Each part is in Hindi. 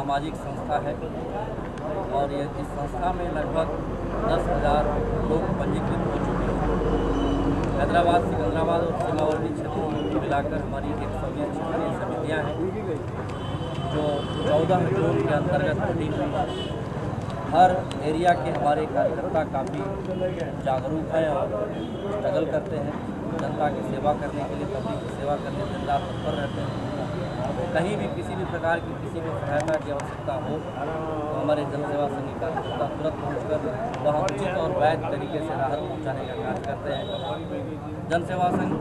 सामाजिक संस्था है और ये इस संस्था में लगभग 10,000 लोग पंजीकृत हो चुके हैं। हैदराबाद, सिकंदराबाद और सीमावर्ती क्षेत्रों को मिलाकर हमारी 120 क्षेत्रीय समितियाँ हैं जो 14 जोन के अंतर्गत बटी हुई हैं। हर एरिया के हमारे कार्यकर्ता काफ़ी जागरूक हैं और स्ट्रगल करते हैं, जनता की सेवा करने के लिए, पब्लिक की सेवा करने के दिन रात तत्पर रहते हैं। कहीं भी किसी भी प्रकार की किसी भी सहायता की आवश्यकता हो तो हमारे जन सेवा संघ के कार्यकर्ता तुरंत पहुँचकर वहाँ उचित और वैध तरीके से राहत पहुँचाने का कार्य करते हैं। जन सेवा संघ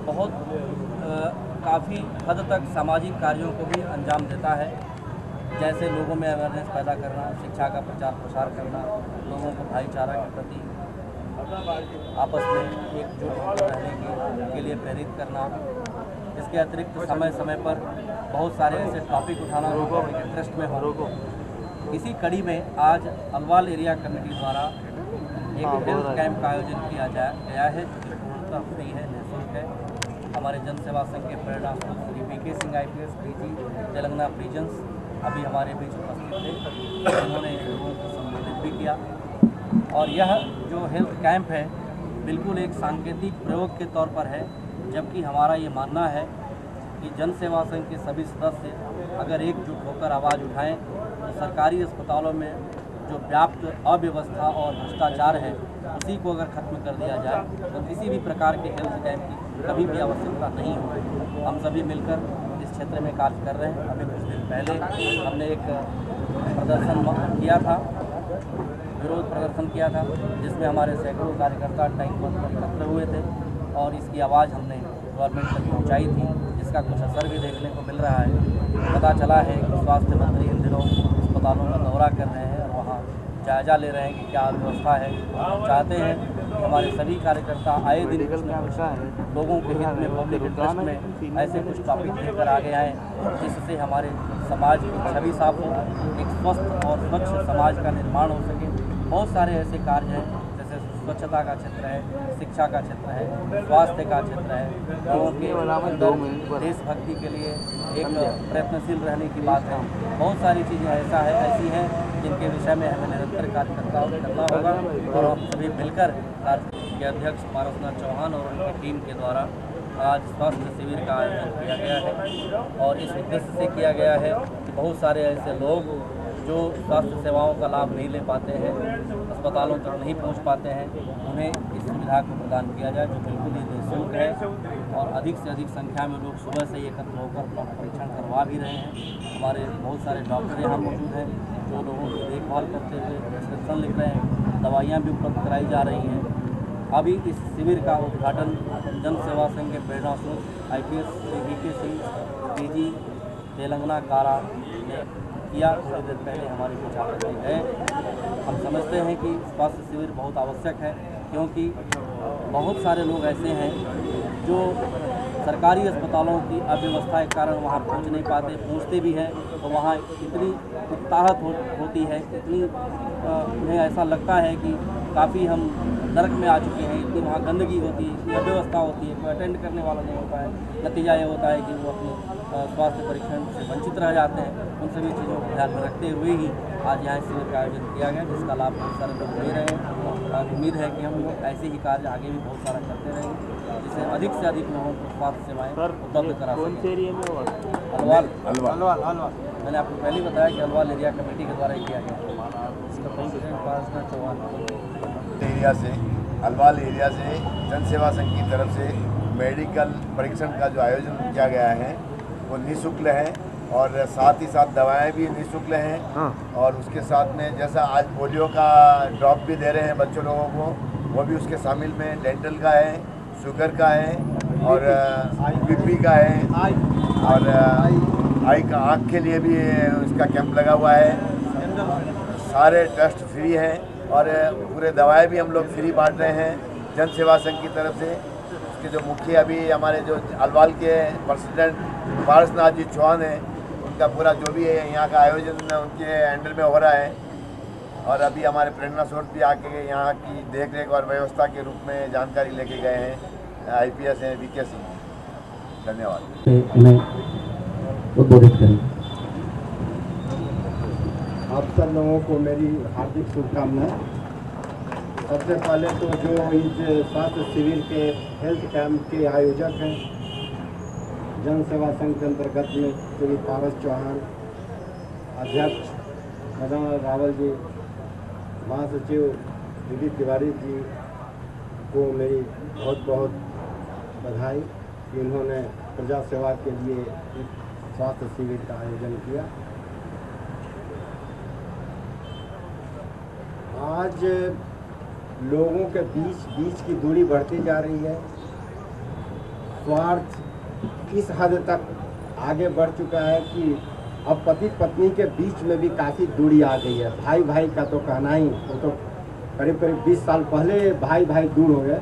बहुत काफ़ी हद तक सामाजिक कार्यों को भी अंजाम देता है, जैसे लोगों में अवेयरनेस पैदा करना, शिक्षा का प्रचार प्रसार करना, लोगों को भाईचारा के प्रति आपस में एकजुट होकर रहने के लिए प्रेरित करना। इसके अतिरिक्त समय समय पर बहुत सारे ऐसे टॉपिक उठाना जो पब्लिक इंटरेस्ट में हो। इसी कड़ी में आज अलवाल एरिया कमेटी द्वारा एक हेल्थ कैंप का आयोजन किया गया है जो कि पूर्णतः फ्री है, निःशुल्क है। हमारे जन सेवा संघ के प्रेरणा Shri VK Singh IPS DG Telangana regions अभी हमारे बीच उपस्थित थे, उन्होंने लोगों को संबोधित भी किया। और यह जो हेल्थ कैंप है बिल्कुल एक सांकेतिक प्रयोग के तौर पर है, जबकि हमारा ये मानना है कि जन सेवा संघ के सभी सदस्य अगर एकजुट होकर आवाज़ उठाएं तो सरकारी अस्पतालों में जो व्याप्त अव्यवस्था और भ्रष्टाचार है उसी को अगर खत्म कर दिया जाए तो किसी भी प्रकार के हेल्थ कैंप की कभी भी आवश्यकता नहीं होगी। हम सभी मिलकर इस क्षेत्र में कार्य कर रहे हैं। अभी कुछ दिन पहले हमने एक प्रदर्शन किया था, विरोध प्रदर्शन किया था, जिसमें हमारे सैकड़ों कार्यकर्ता टैंक बंद पर एकत्र हुए थे और इसकी आवाज़ हमने गवर्नमेंट तक पहुँचाई थी, जिसका कुछ असर भी देखने को मिल रहा है। पता चला है कि स्वास्थ्य मंत्री इन दिनों अस्पतालों का दौरा कर रहे हैं और वहाँ जायज़ा ले रहे हैं कि क्या व्यवस्था है। चाहते हैं कि हमारे सभी कार्यकर्ता आए दिन कुछ न कुछ लोगों के हित में, पब्लिक इंटरेस्ट में ऐसे कुछ टॉपिक लेकर आगे आएँ जिससे हमारे समाज की छवि साफ हो, एक स्वस्थ और स्वच्छ समाज का निर्माण हो सके। बहुत सारे ऐसे कार्य हैं जैसे स्वच्छता का क्षेत्र है, शिक्षा का क्षेत्र है, स्वास्थ्य का क्षेत्र है, लोगों के देशभक्ति के लिए एक प्रयत्नशील रहने की बात है। बहुत सारी चीज़ें ऐसी हैं जिनके विषय में हमें निरंतर कार्य करना होगा और हम सभी मिलकर के अध्यक्ष पारसनाथ चौहान और उनकी टीम के द्वारा आज स्वास्थ्य शिविर का आयोजन किया गया है। और इस उद्देश्य से किया गया है कि बहुत सारे ऐसे लोग जो स्वास्थ्य सेवाओं का लाभ नहीं ले पाते हैं, अस्पतालों तक नहीं पहुंच पाते हैं, उन्हें इस सुविधा को प्रदान किया जाए जो बिल्कुल ही निःशुल्क है। और अधिक से अधिक संख्या में लोग सुबह से एकत्र होकर अपना परीक्षण करवा भी रहे हैं। हमारे बहुत सारे डॉक्टर यहाँ मौजूद हैं जो लोगों की देखभाल करते हुए प्रिस्क्रिप्शन लिख रहे हैं, दवाइयाँ भी उपलब्ध कराई जा रही हैं। अभी इस शिविर का उद्घाटन जन सेवा संघ के प्रेरणा IPS VK Singh DG Telangana कारा ने किया। थोड़ी देर पहले हमारे बीच आकर गए। हम समझते हैं कि स्वास्थ्य शिविर बहुत आवश्यक है, क्योंकि बहुत सारे लोग ऐसे हैं जो सरकारी अस्पतालों की अव्यवस्था के कारण वहाँ पहुँच नहीं पाते, पहुँचते भी हैं तो वहाँ इतनी उकताहट होती है, इतनी उन्हें ऐसा लगता है कि काफ़ी हम नरक में आ चुके हैं, इतनी वहाँ गंदगी होती है, इतनी अव्यवस्था होती है, कोई अटेंड करने वाला नहीं होता है। नतीजा ये होता है कि वो अपने स्वास्थ्य परीक्षण से वंचित रह जाते हैं। उन सभी चीज़ों को ध्यान में रखते हुए ही आज यहाँ शिविर का आयोजन किया गया, जिसका लाभ बहुत सारे लोग ले रहे हैं। और उम्मीद है कि हम लोग ऐसे ही कार्य आगे भी बहुत सारा करते रहेंगे, जिससे अधिक से अधिक लोगों को स्वास्थ्य सेवाएँ उपलब्ध करा सकें। अलवाल मैंने आपको पहले ही बताया कि अलवाल एरिया कमेटी के द्वारा किया गया। इसका प्रेसिडेंट पारसनाथ चौहान अलवाल एरिया से जन सेवा संघ की तरफ से मेडिकल परीक्षण का जो आयोजन किया गया है वो निःशुल्क है और साथ ही साथ दवाएं भी निःशुल्क हैं। और उसके साथ में जैसा आज पोलियो का ड्रॉप भी दे रहे हैं बच्चों लोगों को, वो भी उसके शामिल में डेंटल का है, शुगर का है और BP का है और आई का आँख के लिए भी उसका कैंप लगा हुआ है। सारे टेस्ट फ्री हैं और पूरे दवाएं भी हम लोग फ्री बांट रहे हैं जन सेवा संघ की तरफ से। उसके जो मुखिया अभी हमारे जो अलवाल के प्रेसिडेंट पारसनाथ जी चौहान हैं, उनका पूरा जो भी है यहाँ का आयोजन उनके हैंडल में हो रहा है। और अभी हमारे प्रेरणा स्रोत भी आके यहाँ की देखरेख और व्यवस्था के रूप में जानकारी लेके गए हैं IPS हैं वीके सिंह। धन्यवाद। उन्हें उद्बोधित करें। सब लोगों को मेरी हार्दिक शुभकामनाएं। सबसे पहले तो जो इस स्वास्थ्य शिविर के हेल्थ कैंप के आयोजक हैं, जन सेवा संघ के अंतर्गत में श्री पारस चौहान, अध्यक्ष मदन रावल जी, महासचिव विधि तिवारी जी को मेरी बहुत बहुत बधाई कि उन्होंने प्रजा सेवा के लिए इस स्वास्थ्य शिविर का आयोजन किया। आज लोगों के बीच की दूरी बढ़ती जा रही है। स्वार्थ इस हद तक आगे बढ़ चुका है कि अब पति पत्नी के बीच में भी काफ़ी दूरी आ गई है। भाई भाई का तो कहना ही, वो तो करीब 20 साल पहले भाई भाई दूर हो गए।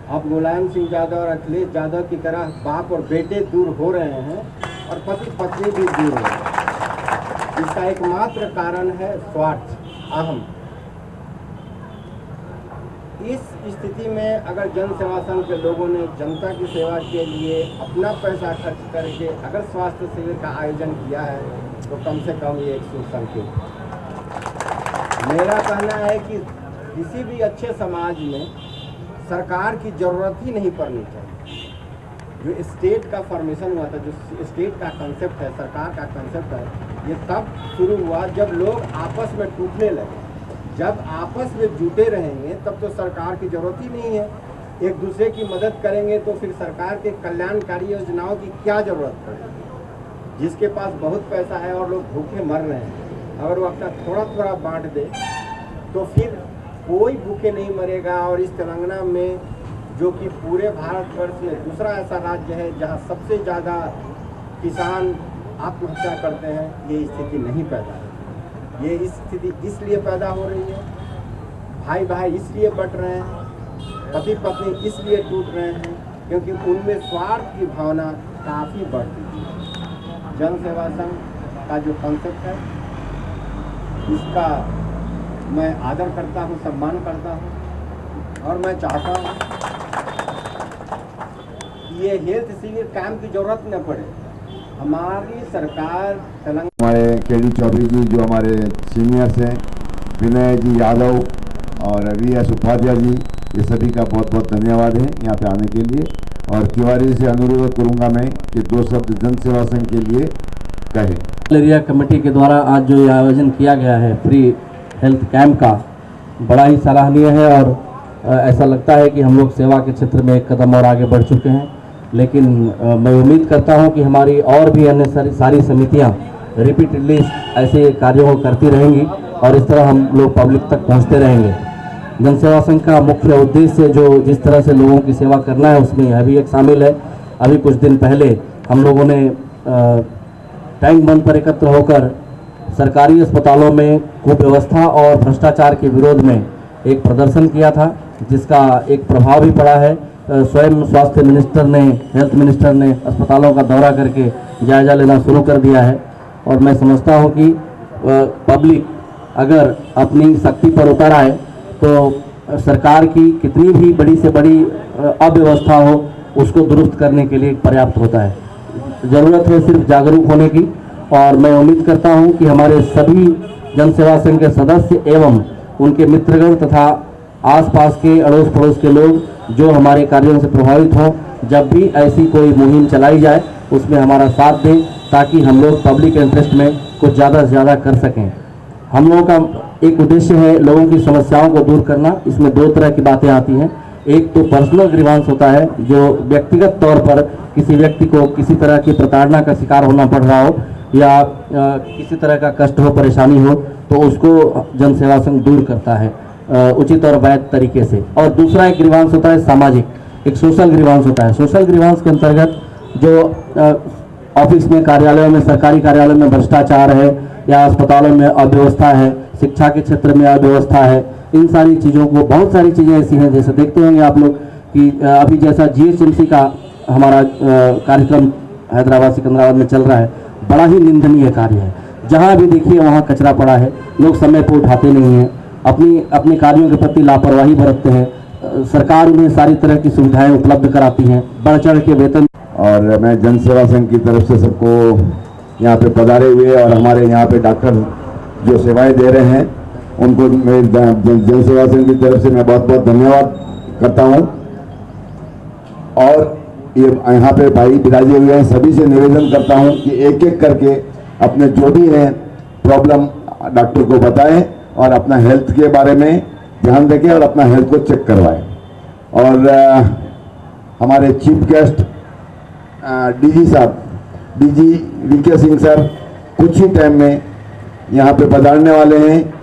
अब मुलायम सिंह यादव और अखिलेश यादव की तरह बाप और बेटे दूर हो रहे हैं और पति पत्नी भी दूर हो रहे हैं। इसका एकमात्र कारण है स्वार्थ, अहम। इस स्थिति में अगर जन सेवा संघ के लोगों ने जनता की सेवा के लिए अपना पैसा खर्च करके अगर स्वास्थ्य शिविर का आयोजन किया है तो कम से कम ये एक शुभ संकेत। मेरा कहना है कि किसी भी अच्छे समाज में सरकार की ज़रूरत ही नहीं पड़नी चाहिए। जो स्टेट का फॉर्मेशन हुआ था, जो स्टेट का कंसेप्ट है, सरकार का कंसेप्ट है, ये तब शुरू हुआ जब लोग आपस में टूटने लगे। जब आपस में जुटे रहेंगे तब तो सरकार की ज़रूरत ही नहीं है। एक दूसरे की मदद करेंगे तो फिर सरकार के कल्याणकारी योजनाओं की क्या ज़रूरत पड़ेगी। जिसके पास बहुत पैसा है और लोग भूखे मर रहे हैं, अगर वो अपना थोड़ा थोड़ा बांट दे तो फिर कोई भूखे नहीं मरेगा। और इस तेलंगाना में, जो कि पूरे भारतवर्ष में दूसरा ऐसा राज्य है जहां सबसे ज़्यादा किसान आत्महत्या करते हैं, ये स्थिति नहीं पैदा है। ये स्थिति इसलिए पैदा हो रही है, भाई भाई इसलिए बट रहे हैं, पति पत्नी इसलिए टूट रहे हैं क्योंकि उनमें स्वार्थ की भावना काफ़ी बढ़ चुकी है। जन सेवा संघ का जो कॉन्सेप्ट है, इसका मैं आदर करता हूँ, सम्मान करता हूँ और मैं चाहता हूँ कि ये हेल्थ शिविर कैंप की ज़रूरत न पड़े। हमारी सरकार तेलंगाना, हमारे के.डी. चौधरी जी जो हमारे सीनियर्स हैं, विनय जी यादव और वी.एस. उपाध्याय जी, ये सभी का बहुत बहुत धन्यवाद है यहाँ पे आने के लिए। और तिवारी से अनुरोध करूँगा मैं कि 2 शब्द जन सेवा संघ के लिए कहें। मलेरिया कमेटी के द्वारा आज जो ये आयोजन किया गया है फ्री हेल्थ कैंप का, बड़ा ही सराहनीय है और ऐसा लगता है कि हम लोग सेवा के क्षेत्र में एक कदम और आगे बढ़ चुके हैं। लेकिन मैं उम्मीद करता हूं कि हमारी और भी अन्य सारी समितियां रिपीटेडली ऐसे कार्यों को करती रहेंगी और इस तरह हम लोग पब्लिक तक पहुंचते रहेंगे। जन सेवा संघ का मुख्य उद्देश्य जो जिस तरह से लोगों की सेवा करना है, उसमें यह भी एक शामिल है। अभी कुछ दिन पहले हम लोगों ने टैंक बंद पर एकत्र होकर सरकारी अस्पतालों में कुव्यवस्था और भ्रष्टाचार के विरोध में एक प्रदर्शन किया था, जिसका एक प्रभाव भी पड़ा है। स्वयं स्वास्थ्य मिनिस्टर ने, हेल्थ मिनिस्टर ने अस्पतालों का दौरा करके जायजा लेना शुरू कर दिया है। और मैं समझता हूं कि पब्लिक अगर अपनी शक्ति पर उतर आए तो सरकार की कितनी भी बड़ी से बड़ी अव्यवस्था हो, उसको दुरुस्त करने के लिए पर्याप्त होता है। ज़रूरत है सिर्फ जागरूक होने की। और मैं उम्मीद करता हूं कि हमारे सभी जन सेवा संघ के सदस्य एवं उनके मित्रगण तथा आसपास के अड़ोस पड़ोस के लोग जो हमारे कार्यों से प्रभावित हों, जब भी ऐसी कोई मुहिम चलाई जाए उसमें हमारा साथ दें, ताकि हम लोग पब्लिक इंटरेस्ट में कुछ ज़्यादा से ज़्यादा कर सकें। हम लोगों का एक उद्देश्य है लोगों की समस्याओं को दूर करना। इसमें 2 तरह की बातें आती हैं। एक तो पर्सनल ग्रीवांस होता है, जो व्यक्तिगत तौर पर किसी व्यक्ति को किसी तरह की प्रताड़ना का शिकार होना पड़ रहा हो या किसी तरह का कष्ट हो, परेशानी हो, तो उसको जन सेवा संघ दूर करता है उचित और वैध तरीके से। और दूसरा एक ग्रीवांस होता है सामाजिक, एक सोशल ग्रीवांस होता है। सोशल ग्रीवांस के अंतर्गत जो ऑफिस में, कार्यालयों में, सरकारी कार्यालयों में भ्रष्टाचार है या अस्पतालों में अव्यवस्था है, शिक्षा के क्षेत्र में अव्यवस्था है, इन सारी चीज़ों को, बहुत सारी चीज़ें ऐसी हैं, जैसे देखते होंगे आप लोग कि अभी जैसा GHMC का हमारा कार्यक्रम हैदराबाद सिकंदराबाद में चल रहा है, बड़ा ही निंदनीय कार्य है। जहाँ भी देखिए वहाँ कचरा पड़ा है, लोग समय पर उठाते नहीं हैं, अपने कार्यों के प्रति लापरवाही बरतते हैं। सरकार उन्हें सारी तरह की सुविधाएं उपलब्ध कराती हैं, बढ़ चढ़ के वेतन। और मैं जन सेवा संघ की तरफ से सबको यहाँ पे पधारे हुए और हमारे यहाँ पे डॉक्टर जो सेवाएं दे रहे हैं उनको मेरे जन सेवा संघ की तरफ से मैं बहुत बहुत धन्यवाद करता हूं। और ये यहाँ पे भाई बिराजे हुए हैं, सभी से निवेदन करता हूं कि एक एक करके अपने जो भी हैं प्रॉब्लम डॉक्टर को बताएं और अपना हेल्थ के बारे में ध्यान रखें और अपना हेल्थ को चेक करवाएं। और हमारे चीफ गेस्ट डीजी साहब, डीजी वीके सिंह सर कुछ ही टाइम में यहाँ पे पधारने वाले हैं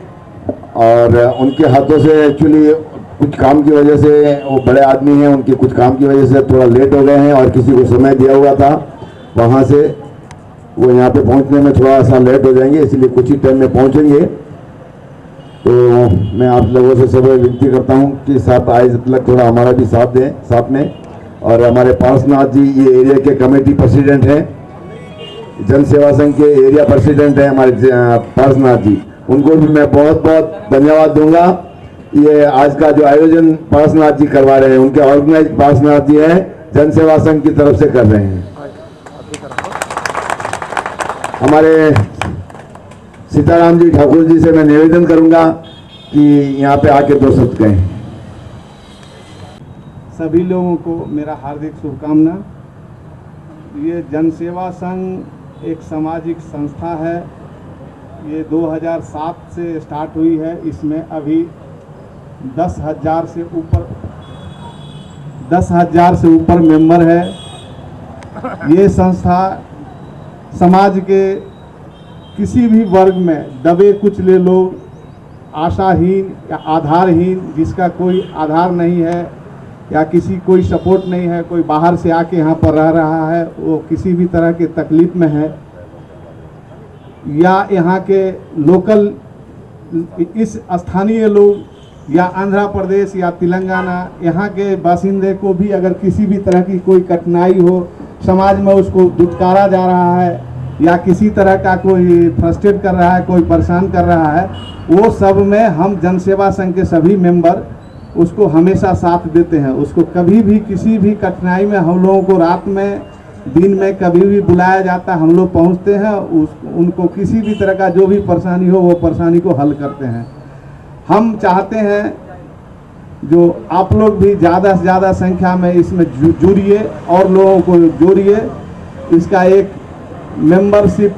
और उनके हाथों से एक्चुअली कुछ काम की वजह से, वो बड़े आदमी हैं, उनके कुछ काम की वजह से थोड़ा लेट हो गए हैं और किसी को समय दिया हुआ था वहाँ से वो यहाँ पे पहुँचने में थोड़ा सा लेट हो जाएंगे, इसलिए कुछ ही टाइम में पहुँचेंगे। तो मैं आप लोगों से सब विनती करता हूँ कि साहब आए तक थोड़ा हमारा भी साथ दें साथ में। और हमारे पार्सनाथ जी ये एरिया के कमेटी प्रेसिडेंट हैं, जन सेवा संघ के एरिया प्रेसिडेंट हैं हमारे पार्सनाथ जी, उनको भी मैं बहुत बहुत धन्यवाद दूंगा। ये आज का जो आयोजन पार्सनाथ जी करवा रहे हैं, उनके ऑर्गेनाइज पार्सनाथ जी हैं, जन सेवा संघ की तरफ से कर रहे हैं। हमारे सीताराम जी ठाकुर जी से मैं निवेदन करूंगा कि यहाँ पे आके 2 शब्द कहें। सभी लोगों को मेरा हार्दिक शुभकामना। ये जन सेवा संघ एक सामाजिक संस्था है, ये 2007 से स्टार्ट हुई है। इसमें अभी 10,000 से ऊपर मेंबर है। ये संस्था समाज के किसी भी वर्ग में दबे कुचले लोग, आशाहीन या आधारहीन, जिसका कोई आधार नहीं है या किसी कोई सपोर्ट नहीं है, कोई बाहर से आके यहाँ पर रह रहा है, वो किसी भी तरह के तकलीफ में है, या यहाँ के लोकल इस स्थानीय लोग या आंध्र प्रदेश या तेलंगाना यहाँ के बासिंदे को भी अगर किसी भी तरह की कोई कठिनाई हो, समाज में उसको दुत्कारा जा रहा है या किसी तरह का कोई फ्रस्ट्रेट कर रहा है, कोई परेशान कर रहा है, वो सब में हम जन सेवा संघ के सभी मेंबर उसको हमेशा साथ देते हैं। उसको कभी भी किसी भी कठिनाई में हम लोगों को रात में दिन में कभी भी बुलाया जाता है, हम लोग पहुंचते हैं, उनको किसी भी तरह का जो भी परेशानी हो वो परेशानी को हल करते हैं। हम चाहते हैं जो आप लोग भी ज़्यादा से ज़्यादा संख्या में इसमें जुड़िए और लोगों को जोड़िए। इसका एक मेंबरशिप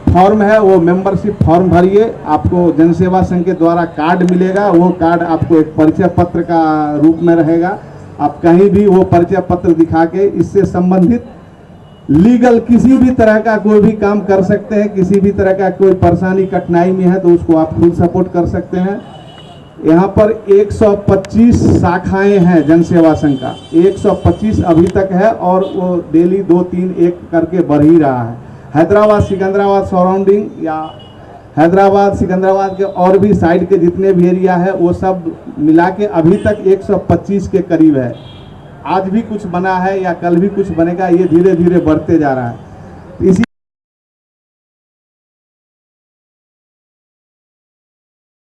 फॉर्म है, वो मेंबरशिप फॉर्म भरिए, आपको जन सेवा संघ के द्वारा कार्ड मिलेगा। वो कार्ड आपको एक परिचय पत्र का रूप में रहेगा। आप कहीं भी वो परिचय पत्र दिखा के इससे संबंधित लीगल किसी भी तरह का कोई भी काम कर सकते हैं। किसी भी तरह का कोई परेशानी कठिनाई में है तो उसको आप खुद सपोर्ट कर सकते हैं। यहाँ पर 125 शाखाएं हैं जन सेवा संघ का, 125 अभी तक है और वो डेली 2-3-1 करके बढ़ ही रहा है। हैदराबाद सिकंदराबाद सराउंडिंग या हैदराबाद सिकंदराबाद के और भी साइड के जितने भी एरिया है वो सब मिला के अभी तक 125 के करीब है। आज भी कुछ बना है या कल भी कुछ बनेगा, ये धीरे धीरे बढ़ते जा रहा है। इसी